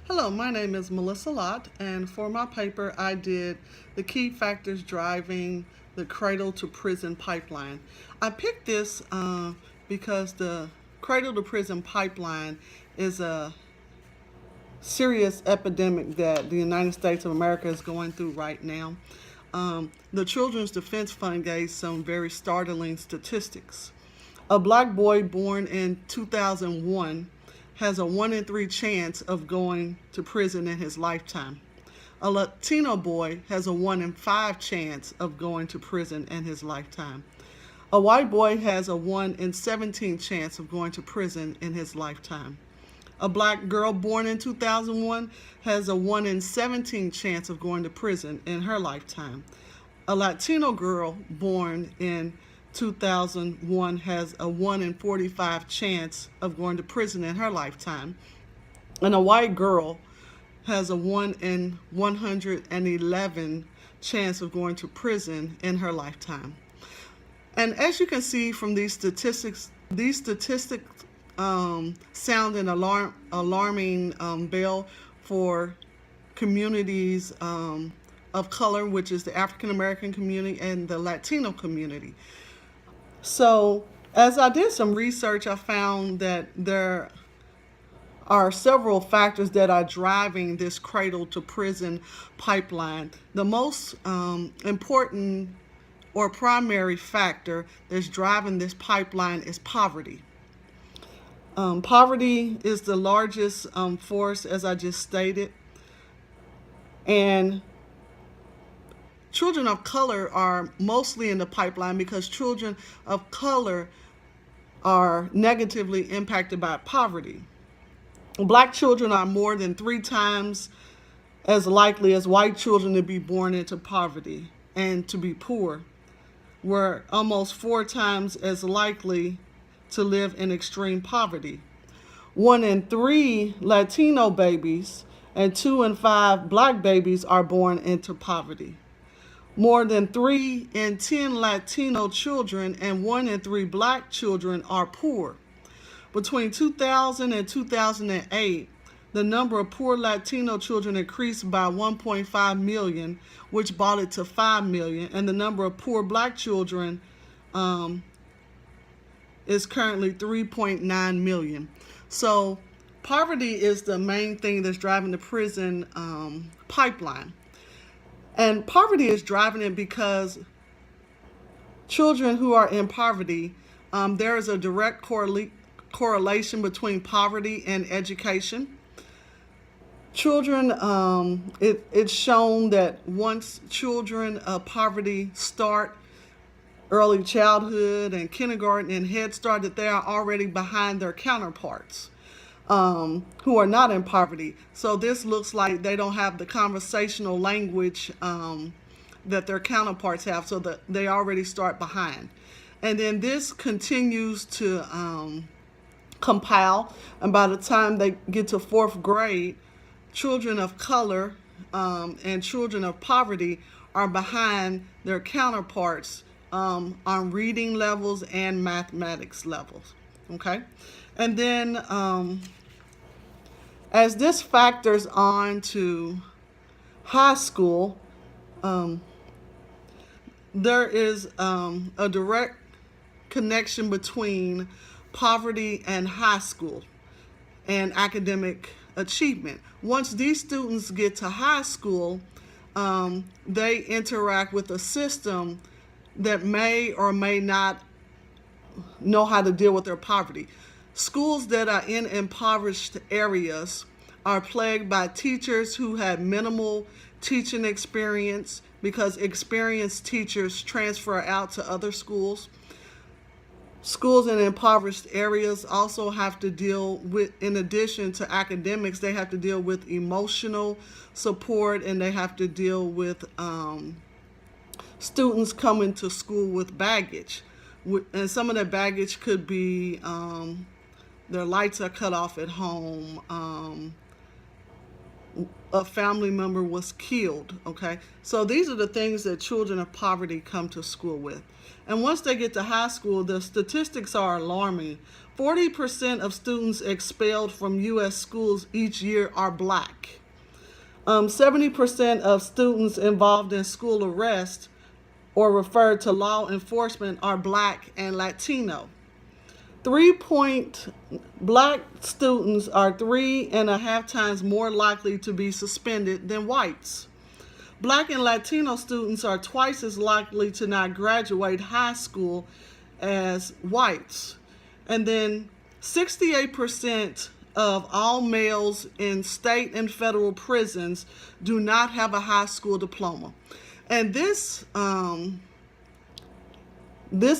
Hello, my name is Melissa Lott, and for my paper, I did the key factors driving the cradle to prison pipeline. I picked this because the cradle to prison pipeline is a serious epidemic that the United States of America is going through right now. The Children's Defense Fund gave some very startling statistics. A black boy born in 2001 has a 1 in 3 chance of going to prison in his lifetime. A Latino boy has a 1 in 5 chance of going to prison in his lifetime. A white boy has a 1 in 17 chance of going to prison in his lifetime. A black girl born in 2001 has a 1 in 17 chance of going to prison in her lifetime. A Latino girl born in 2001 has a 1 in 45 chance of going to prison in her lifetime. And a white girl has a 1 in 111 chance of going to prison in her lifetime. And as you can see from these statistics sound an alarming bell for communities of color, which is the African American community and the Latino community. So, as I did some research, I found that there are several factors that are driving this cradle to prison pipeline. The most important or primary factor that's driving this pipeline is poverty. Poverty is the largest force, as I just stated, and children of color are mostly in the pipeline because children of color are negatively impacted by poverty. Black children are more than 3 times as likely as white children to be born into poverty and to be poor. We're almost 4 times as likely to live in extreme poverty. 1 in 3 Latino babies and 2 in 5 black babies are born into poverty. More than 3 in 10 Latino children and 1 in 3 black children are poor. Between 2000 and 2008, the number of poor Latino children increased by 1.5 million, which brought it to 5 million, and the number of poor black children is currently 3.9 million. So poverty is the main thing that's driving the prison pipeline. And poverty is driving it because children who are in poverty, there is a direct correlation between poverty and education. Children, it's shown that once children of poverty start early childhood and kindergarten and Head Start, that they are already behind their counterparts who are not in poverty. So this looks like they don't have the conversational language that their counterparts have, so that they already start behind. And then this continues to compile, and by the time they get to 4th grade, children of color and children of poverty are behind their counterparts on reading levels and mathematics levels. Okay, and then as this factors on to high school, there is a direct connection between poverty and high school and academic achievement. Once these students get to high school, they interact with a system that may or may not know how to deal with their poverty. Schools that are in impoverished areas are plagued by teachers who have minimal teaching experience because experienced teachers transfer out to other schools. Schools in impoverished areas also have to deal with, in addition to academics, they have to deal with emotional support, and they have to deal with students coming to school with baggage. And some of that baggage could be their lights are cut off at home, a family member was killed, okay? So these are the things that children of poverty come to school with. And once they get to high school, the statistics are alarming. 40% of students expelled from U.S. schools each year are black. 70% of students involved in school arrest or referred to law enforcement are black and Latino. Black students are 3.5 times more likely to be suspended than whites. Black and Latino students are twice as likely to not graduate high school as whites. And then 68% of all males in state and federal prisons do not have a high school diploma. And this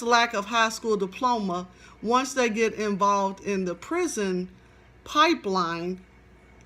lack of high school diploma, once they get involved in the prison pipeline,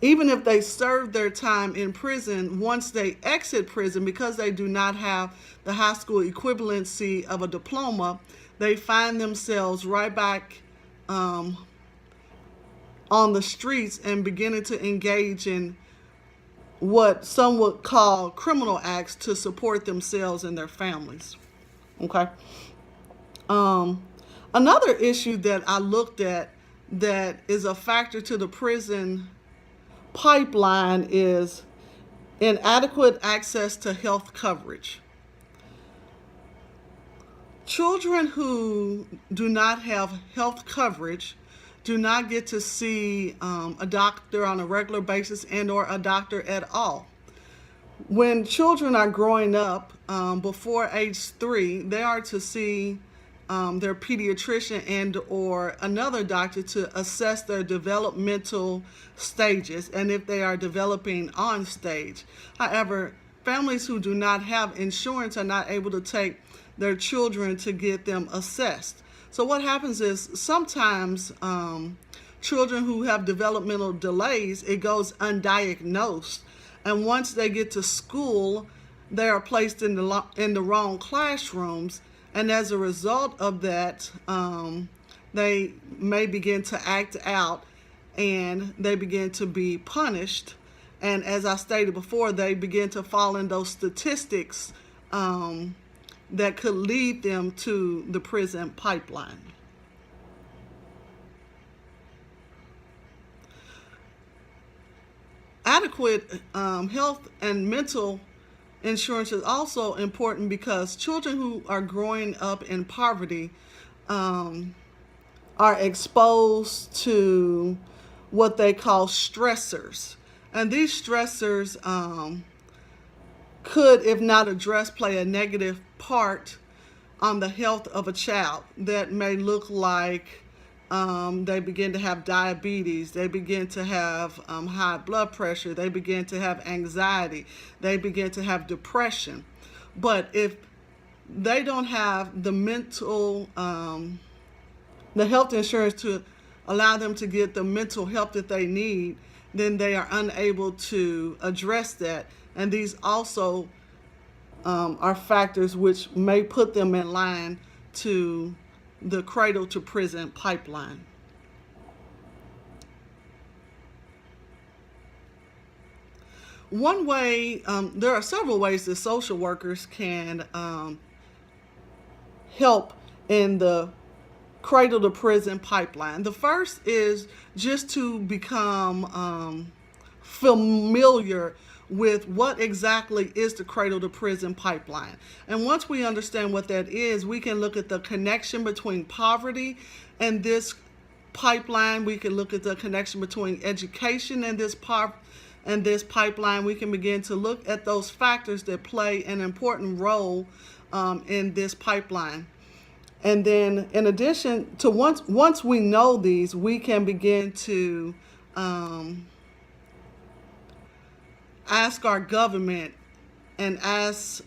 even if they serve their time in prison, once they exit prison, because they do not have the high school equivalency of a diploma, they find themselves right back on the streets and beginning to engage in what some would call criminal acts to support themselves and their families. Okay. Another issue that I looked at that is a factor to the prison pipeline is inadequate access to health coverage. Children who do not have health coverage do not get to see a doctor on a regular basis and or a doctor at all. When children are growing up before age 3, they are to see their pediatrician and or another doctor to assess their developmental stages and if they are developing on stage. However, families who do not have insurance are not able to take their children to get them assessed. So what happens is sometimes children who have developmental delays, it goes undiagnosed. And once they get to school, they are placed in the wrong classrooms. And as a result of that, they may begin to act out and they begin to be punished. And as I stated before, they begin to fall in those statistics that could lead them to the prison pipeline. Adequate health and mental insurance is also important because children who are growing up in poverty are exposed to what they call stressors. And these stressors could, if not addressed, play a negative part on the health of a child. That may look like they begin to have diabetes, they begin to have high blood pressure, they begin to have anxiety, they begin to have depression. But if they don't have the health insurance to allow them to get the mental help that they need, then they are unable to address that. And these also are factors which may put them in line to the cradle to prison pipeline. One way, there are several ways that social workers can help in the cradle to prison pipeline. The first is just to become familiar with what exactly is the cradle to prison pipeline. And once we understand what that is, we can look at the connection between poverty and this pipeline. We can look at the connection between education and this pipeline. We can begin to look at those factors that play an important role in this pipeline. And then in addition to once we know these, we can begin to ask our government and ask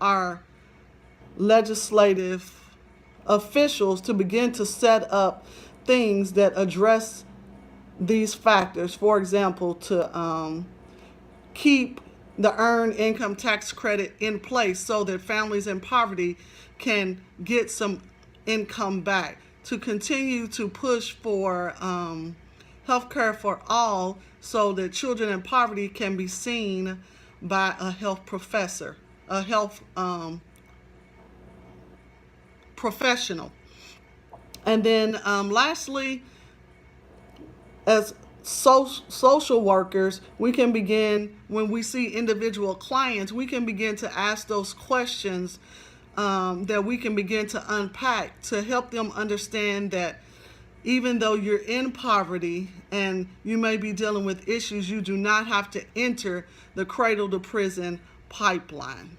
our legislative officials to begin to set up things that address these factors. For example, to keep the earned income tax credit in place so that families in poverty can get some income back, to continue to push for health care for all so that children in poverty can be seen by a health professor, a health professional. And then lastly, as social workers, we can begin, when we see individual clients, we can begin to ask those questions that we can begin to unpack to help them understand that even though you're in poverty and you may be dealing with issues, you do not have to enter the cradle to prison pipeline.